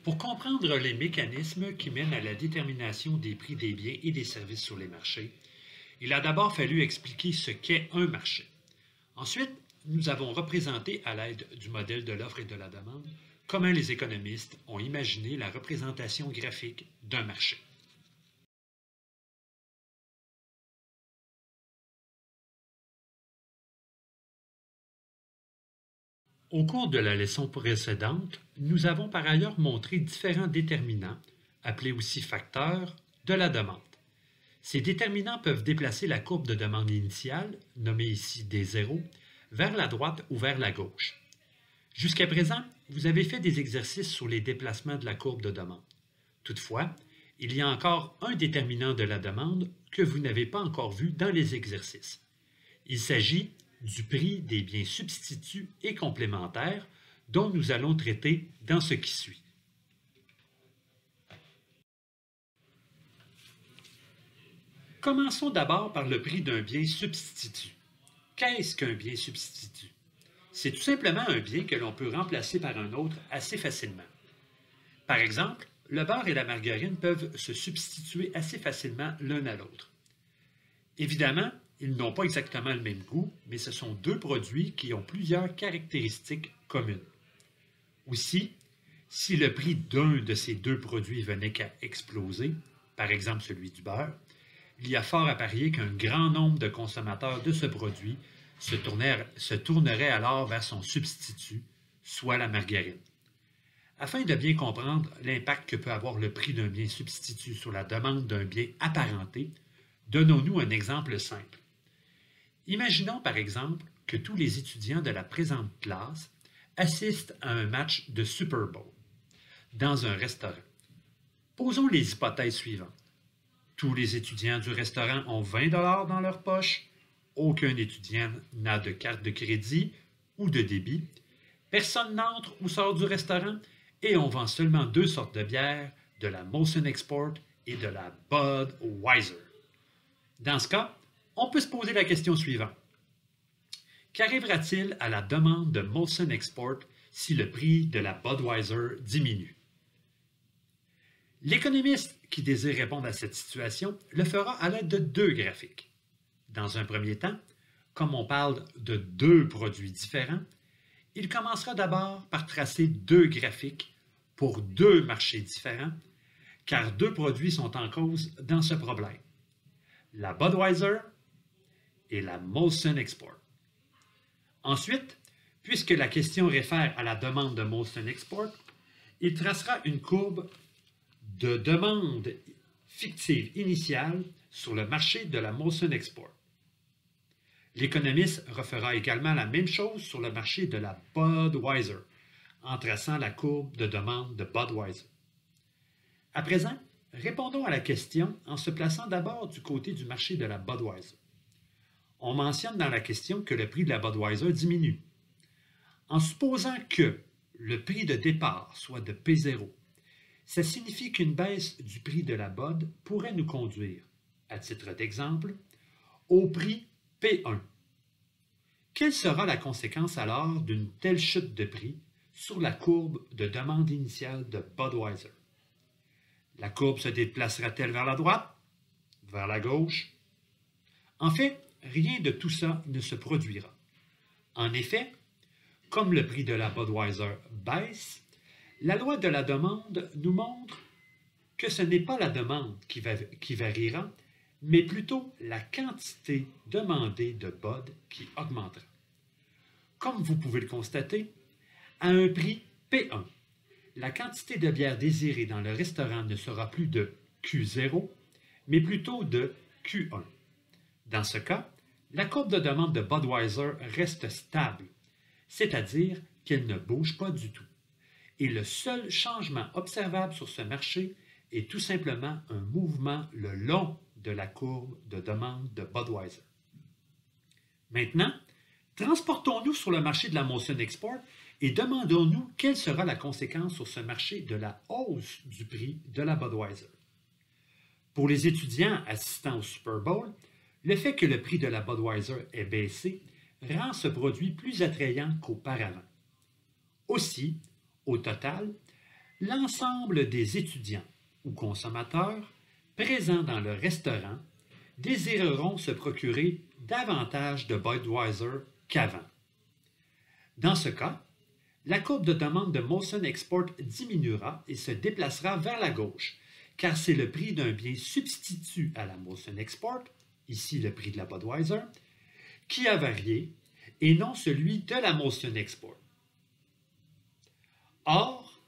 Pour comprendre les mécanismes qui mènent à la détermination des prix des biens et des services sur les marchés, il a d'abord fallu expliquer ce qu'est un marché. Ensuite, nous avons représenté à l'aide du modèle de l'offre et de la demande comment les économistes ont imaginé la représentation graphique d'un marché. Au cours de la leçon précédente, nous avons par ailleurs montré différents déterminants, appelés aussi facteurs, de la demande. Ces déterminants peuvent déplacer la courbe de demande initiale, nommée ici D0, vers la droite ou vers la gauche. Jusqu'à présent, vous avez fait des exercices sur les déplacements de la courbe de demande. Toutefois, il y a encore un déterminant de la demande que vous n'avez pas encore vu dans les exercices. Il s'agit du prix des biens substituts et complémentaires dont nous allons traiter dans ce qui suit. Commençons d'abord par le prix d'un bien substitut. Qu'est-ce qu'un bien substitut? C'est tout simplement un bien que l'on peut remplacer par un autre assez facilement. Par exemple, le beurre et la margarine peuvent se substituer assez facilement l'un à l'autre. Évidemment, ils n'ont pas exactement le même goût, mais ce sont deux produits qui ont plusieurs caractéristiques communes. Aussi, si le prix d'un de ces deux produits venait qu'à exploser, par exemple celui du beurre, il y a fort à parier qu'un grand nombre de consommateurs de ce produit se tourneraient alors vers son substitut, soit la margarine. Afin de bien comprendre l'impact que peut avoir le prix d'un bien substitut sur la demande d'un bien apparenté, donnons-nous un exemple simple. Imaginons par exemple que tous les étudiants de la présente classe assistent à un match de Super Bowl dans un restaurant. Posons les hypothèses suivantes. Tous les étudiants du restaurant ont 20 $ dans leur poche. Aucun étudiant n'a de carte de crédit ou de débit. Personne n'entre ou sort du restaurant et on vend seulement deux sortes de bières, de la Molson Export et de la Budweiser. Dans ce cas, on peut se poser la question suivante. Qu'arrivera-t-il à la demande de Molson Export si le prix de la Budweiser diminue? L'économiste qui désire répondre à cette situation le fera à l'aide de deux graphiques. Dans un premier temps, comme on parle de deux produits différents, il commencera d'abord par tracer deux graphiques pour deux marchés différents, car deux produits sont en cause dans ce problème. La Budweiser et la Molson Export. Ensuite, puisque la question réfère à la demande de Molson Export, il tracera une courbe de demande fictive initiale sur le marché de la Molson Export. L'économiste refera également la même chose sur le marché de la Budweiser, en traçant la courbe de demande de Budweiser. À présent, répondons à la question en se plaçant d'abord du côté du marché de la Budweiser. On mentionne dans la question que le prix de la Budweiser diminue. En supposant que le prix de départ soit de P0, ça signifie qu'une baisse du prix de la Bud pourrait nous conduire, à titre d'exemple, au prix P1. Quelle sera la conséquence alors d'une telle chute de prix sur la courbe de demande initiale de Budweiser? La courbe se déplacera-t-elle vers la droite? Vers la gauche? En fait, rien de tout ça ne se produira. En effet, comme le prix de la Budweiser baisse, la loi de la demande nous montre que ce n'est pas la demande qui variera, mais plutôt la quantité demandée de Bud qui augmentera. Comme vous pouvez le constater, à un prix P1, la quantité de bière désirée dans le restaurant ne sera plus de Q0, mais plutôt de Q1. Dans ce cas, la courbe de demande de Budweiser reste stable, c'est-à-dire qu'elle ne bouge pas du tout. Et le seul changement observable sur ce marché est tout simplement un mouvement le long de la courbe de demande de Budweiser. Maintenant, transportons-nous sur le marché de la Molson Export et demandons-nous quelle sera la conséquence sur ce marché de la hausse du prix de la Budweiser. Pour les étudiants assistant au Super Bowl, le fait que le prix de la Budweiser ait baissé rend ce produit plus attrayant qu'auparavant. Aussi, au total, l'ensemble des étudiants ou consommateurs présents dans le restaurant désireront se procurer davantage de Budweiser qu'avant. Dans ce cas, la courbe de demande de Molson Export diminuera et se déplacera vers la gauche, car c'est le prix d'un bien substitut à la Molson Export, ici le prix de la Budweiser, qui a varié et non celui de la Molson Export. Or,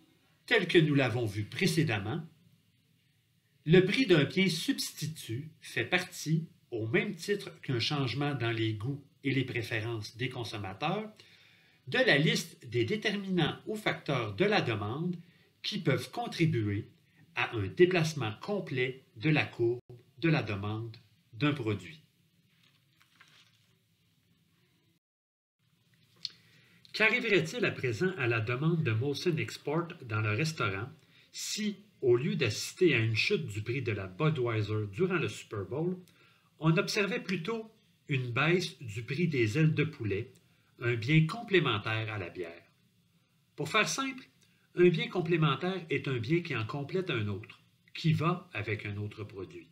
tel que nous l'avons vu précédemment, le prix d'un bien substitut fait partie, au même titre qu'un changement dans les goûts et les préférences des consommateurs, de la liste des déterminants ou facteurs de la demande qui peuvent contribuer à un déplacement complet de la courbe de la demande d'un produit. Qu'arriverait-il à présent à la demande de Molson Export dans le restaurant si, au lieu d'assister à une chute du prix de la Budweiser durant le Super Bowl, on observait plutôt une baisse du prix des ailes de poulet, un bien complémentaire à la bière? Pour faire simple, un bien complémentaire est un bien qui en complète un autre, qui va avec un autre produit.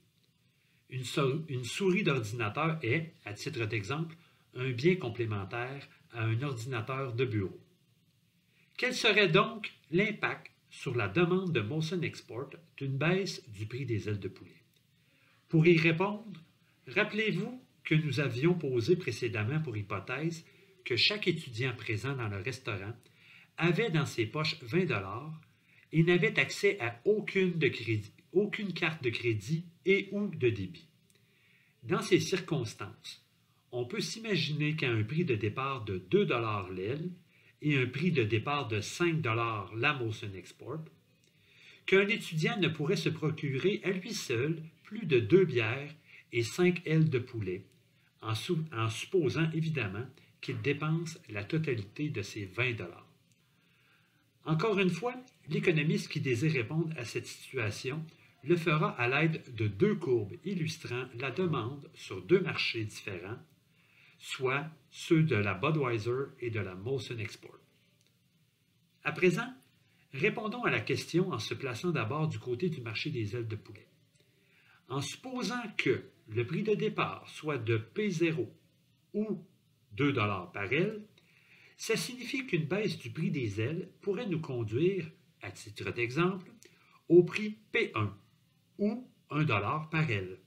Une souris d'ordinateur est, à titre d'exemple, un bien complémentaire à un ordinateur de bureau. Quel serait donc l'impact sur la demande de Molson Export d'une baisse du prix des ailes de poulet? Pour y répondre, rappelez-vous que nous avions posé précédemment pour hypothèse que chaque étudiant présent dans le restaurant avait dans ses poches 20 $ et n'avait accès à aucune carte de crédit et ou de débit. Dans ces circonstances, on peut s'imaginer qu'à un prix de départ de 2 $ l'aile et un prix de départ de 5 $ la Molson Export, qu'un étudiant ne pourrait se procurer à lui seul plus de 2 bières et 5 ailes de poulet, en supposant évidemment qu'il dépense la totalité de ses 20 $. Encore une fois, l'économiste qui désire répondre à cette situation le fera à l'aide de deux courbes illustrant la demande sur deux marchés différents, soit ceux de la Budweiser et de la Molson Export. À présent, répondons à la question en se plaçant d'abord du côté du marché des ailes de poulet. En supposant que le prix de départ soit de P0 ou 2 $ par aile, ça signifie qu'une baisse du prix des ailes pourrait nous conduire, à titre d'exemple, au prix P1 ou 1 $ par aile.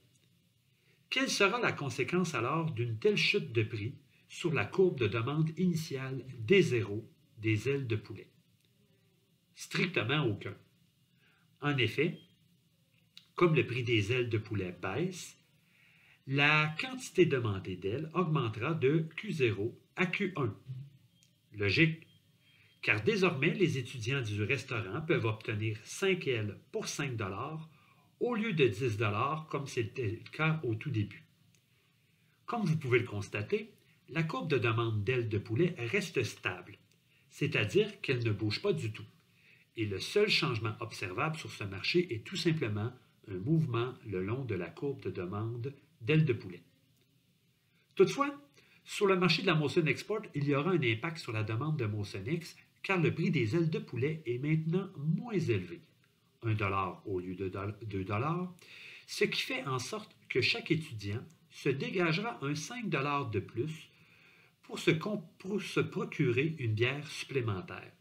Quelle sera la conséquence alors d'une telle chute de prix sur la courbe de demande initiale D0 des ailes de poulet? Strictement aucun. En effet, comme le prix des ailes de poulet baisse, la quantité demandée d'ailes augmentera de Q0 à Q1. Logique, car désormais les étudiants du restaurant peuvent obtenir 5 ailes pour 5 $ au lieu de 10 $ comme c'était le cas au tout début. Comme vous pouvez le constater, la courbe de demande d'ailes de poulet reste stable, c'est-à-dire qu'elle ne bouge pas du tout. Et le seul changement observable sur ce marché est tout simplement un mouvement le long de la courbe de demande d'ailes de poulet. Toutefois, sur le marché de la Molson Export, il y aura un impact sur la demande de Molson X car le prix des ailes de poulet est maintenant moins élevé, 1 $ au lieu de 2 $, ce qui fait en sorte que chaque étudiant se dégagera un 5 $ de plus pour se procurer une bière supplémentaire.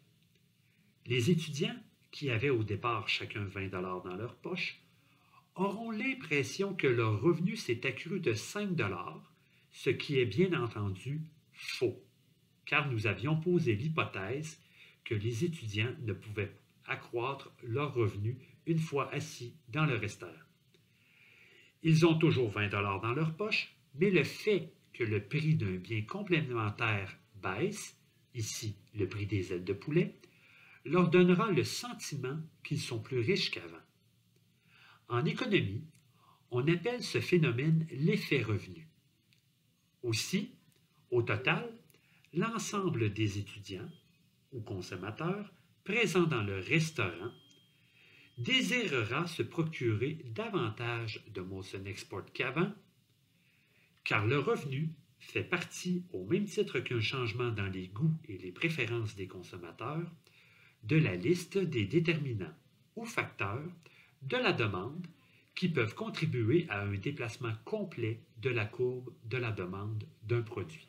Les étudiants, qui avaient au départ chacun 20 $ dans leur poche, auront l'impression que leur revenu s'est accru de 5 $, ce qui est bien entendu faux, car nous avions posé l'hypothèse que les étudiants ne pouvaient accroître leur revenu une fois assis dans le restaurant. Ils ont toujours 20 $ dans leur poche, mais le fait que le prix d'un bien complémentaire baisse, ici le prix des ailes de poulet, leur donnera le sentiment qu'ils sont plus riches qu'avant. En économie, on appelle ce phénomène l'effet revenu. Aussi, au total, l'ensemble des étudiants ou consommateurs présents dans le restaurant désirera se procurer davantage de Molson Export qu'avant, car le revenu fait partie, au même titre qu'un changement dans les goûts et les préférences des consommateurs, de la liste des déterminants ou facteurs de la demande qui peuvent contribuer à un déplacement complet de la courbe de la demande d'un produit.